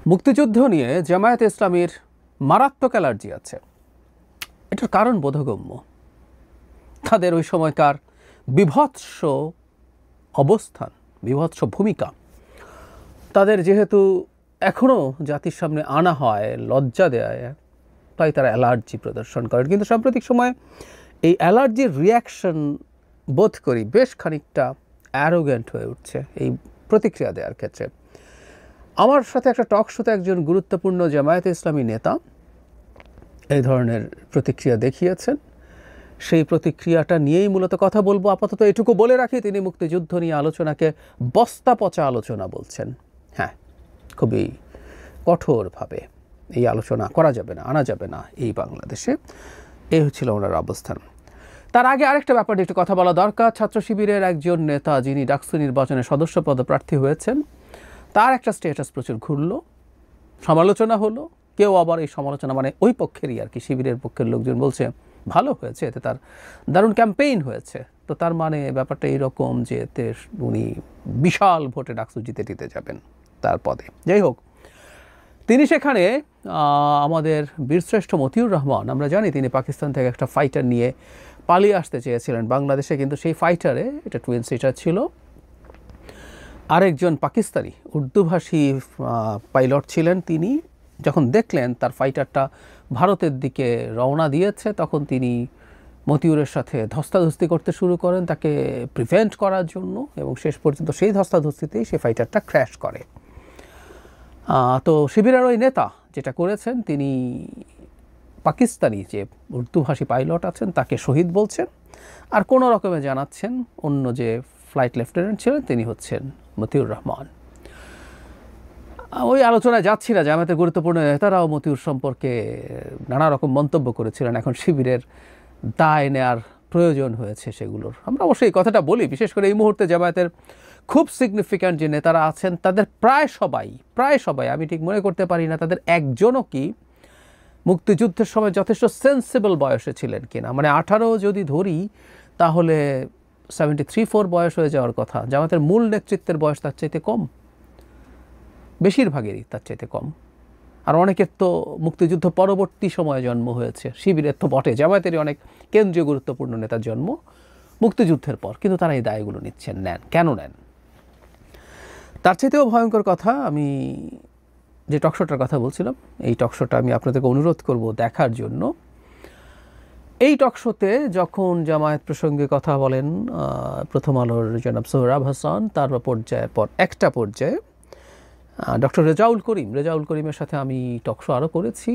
মুক্তিযুদ্ধ নিয়ে জামায়াতে ইসলামীর মারাত্মক অ্যালার্জি আছে। এটার কারণ বোধগম্য। তাদের ওই সময়কার বিভৎস অবস্থান, বিভৎস ভূমিকা, তাদের যেহেতু এখনও জাতির সামনে আনা হয়, লজ্জা দেয়, তাই তারা অ্যালার্জি প্রদর্শন করেন। কিন্তু সাম্প্রতিক সময়ে এই অ্যালার্জির রিয়াকশন বোধ করি বেশ খানিকটা অ্যারোগেন্ট হয়ে উঠছে এই প্রতিক্রিয়া দেওয়ার ক্ষেত্রে। আমার সাথে একটা টক শোতে একজন গুরুত্বপূর্ণ জামায়াতে ইসলামী নেতা এই ধরনের প্রতিক্রিয়া দেখিয়েছেন। সেই প্রতিক্রিয়াটা নিয়েই মূলত কথা বলবো। আপাতত এটুকু বলে রাখি, তিনি মুক্তিযুদ্ধ নিয়ে আলোচনাকে বস্তা পচা আলোচনা বলছেন। হ্যাঁ, খুবই কঠোরভাবে এই আলোচনা করা যাবে না, আনা যাবে না এই বাংলাদেশে। এই হচ্ছিল ওনার অবস্থান। তার আগে আরেকটা ব্যাপারে একটু কথা বলা দরকার। ছাত্র শিবিরের একজন নেতা, যিনি ডাকসু নির্বাচনে সদস্য পদপ্রার্থী হয়েছেন, তার একটা স্ট্যাটাস প্রচুর ঘুরল, সমালোচনা হলো। কেউ আবার এই সমালোচনা মানে ওই পক্ষেরই আর কি, শিবিরের পক্ষের লোকজন বলছে ভালো হয়েছে, এতে তার দারুণ ক্যাম্পেইন হয়েছে। তো তার মানে ব্যাপারটা এইরকম যে এতে উনি বিশাল ভোটে ডাকসু জিতে যাবেন তার পদে। যাই হোক, তিনি সেখানে আমাদের বীরশ্রেষ্ঠ মতিউর রহমান, আমরা জানি তিনি পাকিস্তান থেকে একটা ফাইটার নিয়ে পালিয়ে আসতে চেয়েছিলেন বাংলাদেশে, কিন্তু সেই ফাইটারে, এটা টুইন সিটার ছিল, আরেকজন পাকিস্তানি উর্দুভাষী পাইলট ছিলেন। তিনি যখন দেখলেন তার ফাইটারটা ভারতের দিকে রওনা দিয়েছে, তখন তিনি মতিউরের সাথে ধস্তাধস্তি করতে শুরু করেন তাকে প্রিভেন্ট করার জন্য, এবং শেষ পর্যন্ত সেই ধস্তাধস্তিতেই সেই ফাইটারটা ক্র্যাশ করে। তো শিবিরের ওই নেতা যেটা করেছেন, তিনি পাকিস্তানি যে উর্দুভাষী পাইলট আছেন তাকে শহীদ বলছেন, আর কোনো রকমে জানাচ্ছেন অন্য যে ফ্লাইট লেফটেন্যান্ট ছিলেন তিনি হচ্ছেন মতিউর রহমান। ওই আলোচনায় যাচ্ছি না, জামায়াতের গুরুত্বপূর্ণ নেতারাও মতিউর সম্পর্কে নানা রকম মন্তব্য করেছিলেন। এখন শিবিরের দায় নেওয়ার প্রয়োজন হয়েছে সেগুলোর। আমরা অবশ্যই এই কথাটা বলি, বিশেষ করে এই মুহূর্তে জামায়াতের খুব সিগনিফিক্যান্ট যে নেতারা আছেন তাদের প্রায় সবাই, আমি ঠিক মনে করতে পারি না তাদের একজনও কি মুক্তিযুদ্ধের সময় যথেষ্ট সেন্সিবল বয়সে ছিলেন কিনা। মানে 18 যদি ধরি তাহলে 73-4 বয়স হয়ে যাওয়ার কথা। জামায়াতের মূল নেতৃত্বের বয়স তার চাইতে কম, বেশিরভাগেরই তার চাইতে কম। আর অনেকের তো মুক্তিযুদ্ধ পরবর্তী সময়ে জন্ম হয়েছে, শিবিরের তো বটে, জামায়াতেরই অনেক কেন্দ্রীয় গুরুত্বপূর্ণ নেতার জন্ম মুক্তিযুদ্ধের পর, কিন্তু তারা এই দায়গুলো নেন। কেন নেন? তার চাইতেও ভয়ঙ্কর কথা, আমি যে টকশোটার কথা বলছিলাম, এই টকশোটা আমি আপনাদেরকে অনুরোধ করব দেখার জন্য। এই টকশোতে যখন জামায়াত প্রসঙ্গে কথা বলেন প্রথম আলোর জনাব সোহরাব হাসান, তার একটা পর্যায়ে ডক্টর রেজাউল করিমের সাথে আমি টকশো আরও করেছি।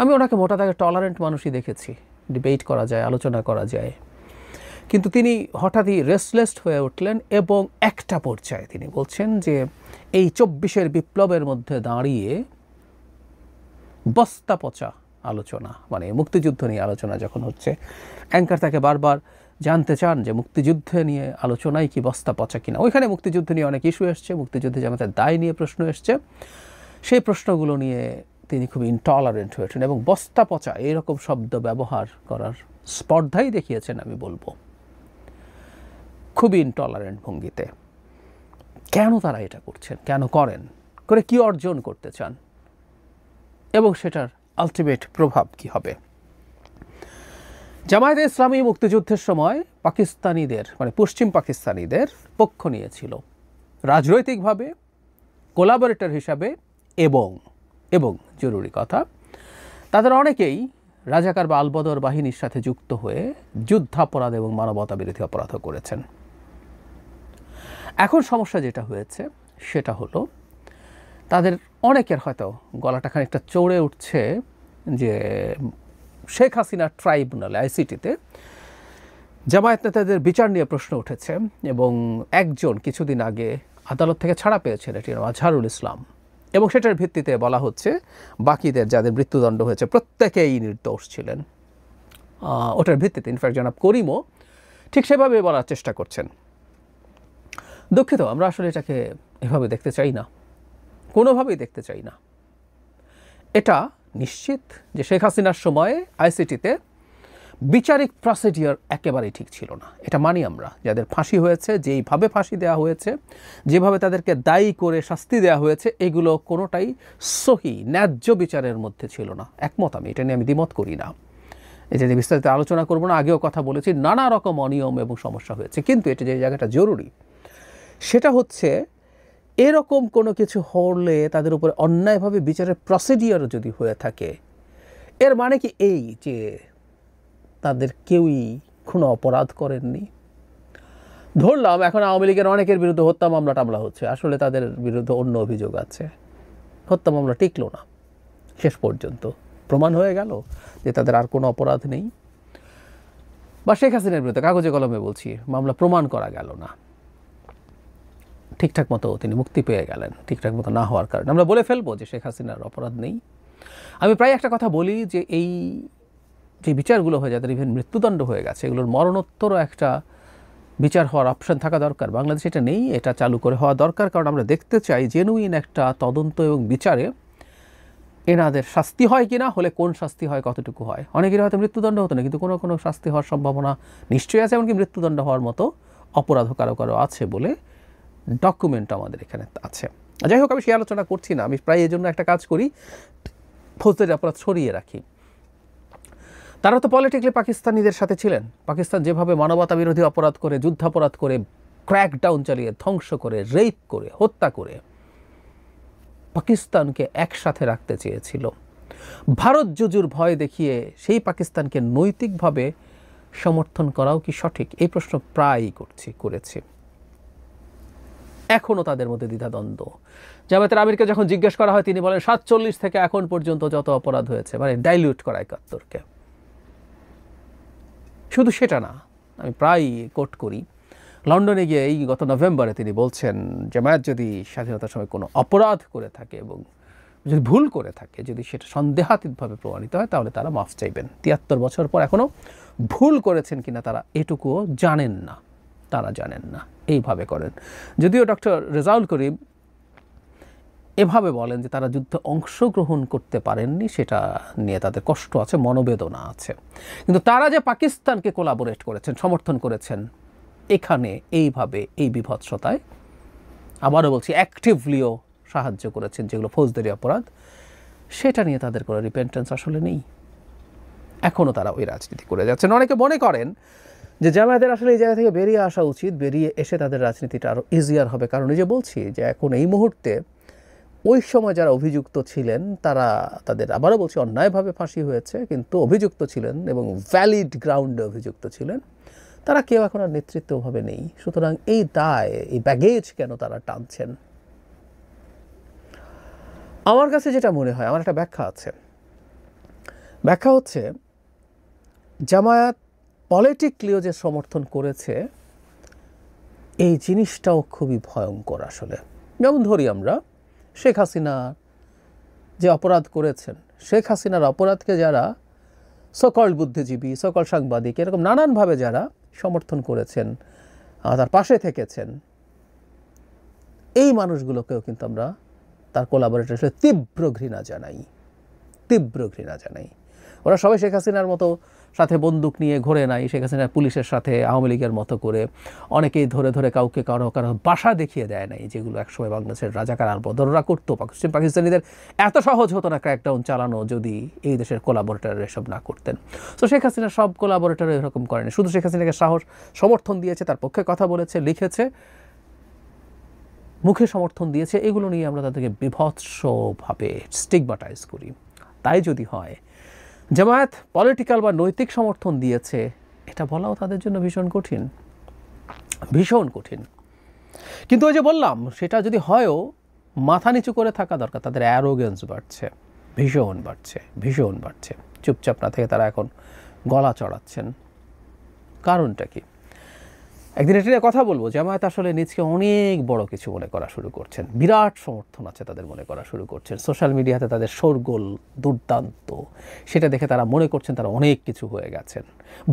আমি ওনাকে মোটা দাগে টলারেন্ট মানুষই দেখেছি, ডিবেট করা যায়, আলোচনা করা যায়। কিন্তু তিনি হঠাৎই রেস্টলেস হয়ে উঠলেন এবং একটা পর্যায়ে তিনি বলছেন যে এই 24-এর বিপ্লবের মধ্যে দাঁড়িয়ে বস্তা পচা আলোচনা, মানে মুক্তিযুদ্ধ নিয়ে আলোচনা যখন হচ্ছে, অ্যাঙ্কার তাকে বারবার জানতে চান যে মুক্তিযুদ্ধ নিয়ে আলোচনাই কি বস্তা পচা কিনা। ওইখানে মুক্তিযুদ্ধ নিয়ে অনেক ইস্যু এসছে, মুক্তিযুদ্ধে জামাতের দায় নিয়ে প্রশ্ন এসছে, সেই প্রশ্নগুলো নিয়ে তিনি খুব ইনটলারেন্ট হয়েছেন এবং বস্তা পচা এইরকম শব্দ ব্যবহার করার স্পর্ধাই দেখিয়েছেন। আমি বলবো খুবই ইনটলারেন্ট ভঙ্গিতে। কেন তারা এটা করছেন, কেন করেন, করে কি অর্জন করতে চান, এবং সেটার আলটিমেট প্রভাব কি হবে। জামায়াতে ইসলামী মুক্তিযুদ্ধের সময় পাকিস্তানিদের, মানে পশ্চিম পাকিস্তানিদের পক্ষ নিয়েছিল রাজনৈতিকভাবে, কোলাবোরেটর হিসাবে, এবং জরুরি কথা, তাদের অনেকেই রাজাকার বা আলবদর বাহিনীর সাথে যুক্ত হয়ে যুদ্ধাপরাধ এবং মানবতা বিরোধী অপরাধও করেছেন। এখন সমস্যা যেটা হয়েছে সেটা হলো তাদের অনেকের হয়তো গলাটা খানিকটা চড়ে উঠছে যে শেখ হাসিনা ট্রাইব্যুনালে, আইসিটিতে জামায়াত নেতাদের বিচার নিয়ে প্রশ্ন উঠেছে, এবং একজন কিছুদিন আগে আদালত থেকে ছাড়া পেয়েছেন, এটি আজহারুল ইসলাম, এবং সেটার ভিত্তিতে বলা হচ্ছে বাকিদের যাদের মৃত্যুদণ্ড হয়েছে প্রত্যেকেই নির্দোষ ছিলেন। ওটার ভিত্তিতে ইনফ্যাক্ট জনাব করিমও ঠিক সেভাবে বলার চেষ্টা করছেন। দুঃখিত, আমরা আসলে এটাকে এভাবে দেখতে চাই না, কোনোভাবেই দেখতে চাই না। এটা নিশ্চিত যে শেখ হাসিনার সময়ে আইসিটিতে বিচারিক প্রসিডিওর একেবারেই ঠিক ছিল না, এটা মানি আমরা। যাদের ফাঁসি হয়েছে, যেইভাবে ফাঁসি দেওয়া হয়েছে, যেভাবে তাদেরকে দায়ী করে শাস্তি দেওয়া হয়েছে, এগুলো কোনোটাই সহি ন্যায্য বিচারের মধ্যে ছিল না। একমত আমি, এটা নিয়ে আমি দ্বিমত করি না, এটা নিয়ে বিস্তারিত আলোচনা করব না। আগেও কথা বলেছি, নানা রকম অনিয়ম এবং সমস্যা হয়েছে, কিন্তু এটা যে জায়গাটা জরুরি সেটা হচ্ছে এরকম কোনো কিছু হলে তাদের উপরে অন্যায়ভাবে বিচারের প্রসিডিওর যদি হয়ে থাকে, এর মানে কি এই যে তাদের কেউই কোনো অপরাধ করেননি? ধরলাম এখন আওয়ামী লীগের অনেকের বিরুদ্ধে হত্যা মামলা টামলা হচ্ছে, আসলে তাদের বিরুদ্ধে অন্য অভিযোগ আছে, হত্যা মামলা টিকলো না, শেষ পর্যন্ত প্রমাণ হয়ে গেল যে তাদের আর কোনো অপরাধ নেই। বা শেখ হাসিনার বিরুদ্ধে কাগজে কলমে বলছি, মামলা প্রমাণ করা গেল না, ঠিকঠাক মতো তিনি মুক্তি পেয়ে গেলেন, ঠিকঠাক মতো না হওয়ার কারণে আমরা বলে ফেলবো যে শেখ হাসিনার অপরাধ নেই। আমি প্রায় একটা কথা বলি যে এই যে বিচারগুলো হয়ে যাদের ইভেন মৃত্যুদণ্ড হয়ে গেছে, এগুলোর মরণোত্তরও একটা বিচার হওয়ার অপশন থাকা দরকার। বাংলাদেশে এটা নেই, এটা চালু করে হওয়া দরকার, কারণ আমরা দেখতে চাই জেনুইন একটা তদন্ত এবং বিচারে এনাদের শাস্তি হয় কিনা, হলে কোন শাস্তি হয়, কতটুকু হয়। অনেকের হয়তো মৃত্যুদণ্ড হতো না, কিন্তু কোনো কোনো শাস্তি হওয়ার সম্ভাবনা নিশ্চয়ই আছে, এমনকি মৃত্যুদণ্ড হওয়ার মতো অপরাধ কারো কারো আছে বলে ডকুমেন্ট আমাদের এখানে আছে। যাই হোক, আমি সে আলোচনা করছি না, আমি প্রায় এই জন্য একটা কাজ করি, ফৌজদারি অপরাধ সরিয়ে রাখি। তারা তো পলিটিক্যালি পাকিস্তানিদের সাথে ছিলেন। পাকিস্তান যেভাবে মানবতা বিরোধী অপরাধ করে, যুদ্ধাপরাধ করে, ক্র্যাকডাউন চালিয়ে, ধ্বংস করে, রেপ করে, হত্যা করে পাকিস্তানকে একসাথে রাখতে চেয়েছিল, ভারত জুজুর ভয় দেখিয়ে সেই পাকিস্তানকে নৈতিকভাবে সমর্থন করাও কি সঠিক? এই প্রশ্ন প্রায়ই করেছি। এখনও তাদের মধ্যে দ্বিধাদ্বন্দ্ব। জামায়াতের আমিরকে যখন জিজ্ঞেস করা হয়, তিনি বলেন 47 থেকে এখন পর্যন্ত যত অপরাধ হয়েছে, মানে ডাইলিউট করা 71কে। শুধু সেটা না, আমি প্রায় কোট করি, লন্ডনে গিয়ে এই গত নভেম্বরে তিনি বলছেন জামায়াত যদি স্বাধীনতার সময় কোনো অপরাধ করে থাকে এবং যদি ভুল করে থাকে, যদি সেটা সন্দেহাতীতভাবে প্রমাণিত হয়, তাহলে তারা মাফ চাইবেন। 73 বছর পর এখনও ভুল করেছেন কিনা তারা এটুকুও জানেন না, তারা জানেন না, এইভাবে করেন। যদিও ডক্টর রেজাউল করিম এভাবে বলেন যে তারা যুদ্ধে অংশগ্রহণ করতে পারেননি, সেটা নিয়ে তাদের কষ্ট আছে, মনোবেদনা আছে, কিন্তু তারা যে পাকিস্তানকে কোলাবোরেট করেছেন, সমর্থন করেছেন এখানে এইভাবে, এই বিভৎসতায়, আবারও বলছি অ্যাক্টিভলিও সাহায্য করেছেন, যেগুলো ফৌজদারি অপরাধ, সেটা নিয়ে তাদের কোনো রিপেন্টেন্স আসলে নেই। এখনও তারা ওই রাজনীতি করে যাচ্ছেন। অনেকে মনে করেন যে জামায়াতের আসলে এই জায়গা থেকে বেরিয়ে আসা উচিত, বেরিয়ে এসে তাদের রাজনীতিটা আরও ইজিয়ার হবে। কারণ এই যে বলছি যে এখন এই মুহূর্তে ওই সময় যারা অভিযুক্ত ছিলেন তারা, তাদের আবারও বলছি অন্যায়ভাবে ফাঁসি হয়েছে, কিন্তু অভিযুক্ত ছিলেন এবং ভ্যালিড গ্রাউন্ডে অভিযুক্ত ছিলেন, তারা কেউ এখন আর নেতৃত্বভাবে নেই। সুতরাং এই দায়, এই ব্যাগেজ কেন তারা টানছেন? আমার কাছে যেটা মনে হয়, আমার একটা ব্যাখ্যা আছে। ব্যাখ্যা হচ্ছে জামায়াত পলিটিক্যালিও যে সমর্থন করেছে, এই জিনিসটাও খুবই ভয়ঙ্কর আসলে। যেমন ধরি আমরা শেখ হাসিনা যে অপরাধ করেছেন, শেখ হাসিনার অপরাধকে যারা সকল বুদ্ধিজীবী, সকল সাংবাদিক, এরকম নানানভাবে যারা সমর্থন করেছেন, তার পাশে থেকেছেন, এই মানুষগুলোকেও কিন্তু আমরা তার কোলাবোরেটর হিসেবে তীব্র ঘৃণা জানাই। ওরা সবাই শেখ হাসিনার মতো সাথে বন্দুক নিয়ে ঘোরে নাই, শেখ হাসিনার পুলিশের সাথে আওয়ামী লীগের মতো করে অনেকেই ধরে ধরে কাউকে কারো বাসা দেখিয়ে দেয় নাই, যেগুলো একসময় বাংলাদেশের রাজাকার আর বদররা করতো। পাকিস্তানিদের এত সহজ হতো না ক্র্যাকডাউন চালানো যদি এই দেশের কোলাবোরেটর এসব না করতেন। তো শেখ হাসিনা সব কোলাবোরেটর এরকম করেনি, শুধু শেখ হাসিনাকে সমর্থন দিয়েছে, তার পক্ষে কথা বলেছে, লিখেছে, মুখে সমর্থন দিয়েছে। এগুলো নিয়ে আমরা তাদেরকে বিভৎসভাবে স্টিগমাটাইজ করি। তাই যদি হয় জামায়াত পলিটিক্যাল বা নৈতিক সমর্থন দিয়েছে, এটা বলাও তাদের জন্য ভীষণ কঠিন। কিন্তু ওই যে বললাম, সেটা যদি হয়ও মাথা নিচু করে থাকা দরকার। তাদের অ্যারোগেন্স ভীষণ বাড়ছে। চুপচাপ না থেকে তারা এখন গলা চড়াচ্ছেন। কারণটা কি? একদিন এটা নিয়ে কথা বলবো। জামায়াত আসলে নিজকে অনেক বড় কিছু মনে করা শুরু করছেন, বিরাট সমর্থন আছে তাদের মনে করা শুরু করছেন, সোশ্যাল মিডিয়াতে তাদের শোরগোল দুর্দান্ত, সেটা দেখে তারা মনে করছেন তারা অনেক কিছু হয়ে গেছেন,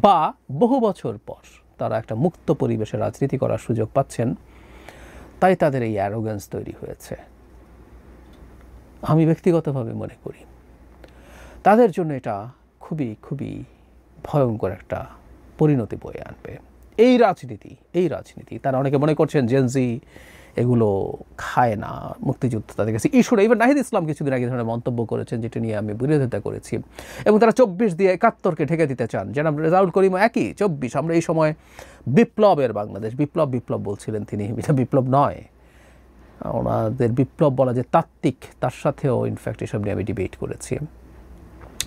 বা বহু বছর পর তারা একটা মুক্ত পরিবেশে রাজনীতি করার সুযোগ পাচ্ছেন, তাই তাদের এই অ্যারোগেন্স তৈরি হয়েছে। আমি ব্যক্তিগতভাবে মনে করি তাদের জন্য এটা খুবই ভয়ঙ্কর একটা পরিণতি বয়ে আনবে। এই রাজনীতি তারা অনেকে মনে করছেন জেনজি এগুলো খায় না, মুক্তিযুদ্ধ তাদের কাছে ইস্যুটা। ইভেন নাহিদ ইসলাম কিছুদিন আগে ধরনের মন্তব্য করেছেন, যেটা নিয়ে আমি বিরোধিতা করেছি। এবং তারা 24 দিয়ে 71কে ঢেকে দিতে চান। জনাব রেজাউল করিম একই 24। আমরা এই সময় বিপ্লবের বাংলাদেশ, বিপ্লব বলছিলেন তিনি, এটা বিপ্লব নয়। ওনাদের বিপ্লব বলা যে তাত্ত্বিক, তার সাথেও ইনফ্যাক্ট এসব নিয়ে আমি ডিবেট করেছি।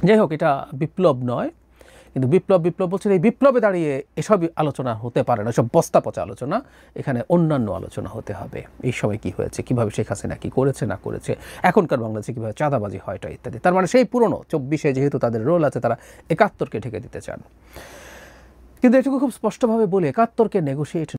যাই হোক, এটা বিপ্লব নয়, কিন্তু বিপ্লব বলছেন। এই বিপ্লবে দাঁড়িয়ে এসব আলোচনা হতে পারে না, সব বস্তা পচা আলোচনা। এখানে অন্যান্য আলোচনা হতে হবে। এই সময় কি হয়েছে, কিভাবে শেখ হাসিনা কি করেছে না করেছে, এখনকার বাংলাদেশে কীভাবে চাঁদাবাজি হয়টা ইত্যাদি। তার মানে সেই পুরনো 24-এ যেহেতু তাদের রোল আছে, তারা 71কে ঢেকে দিতে চান। কিন্তু এটুকু খুব স্পষ্টভাবে বলে 71কে নেগোশিয়েট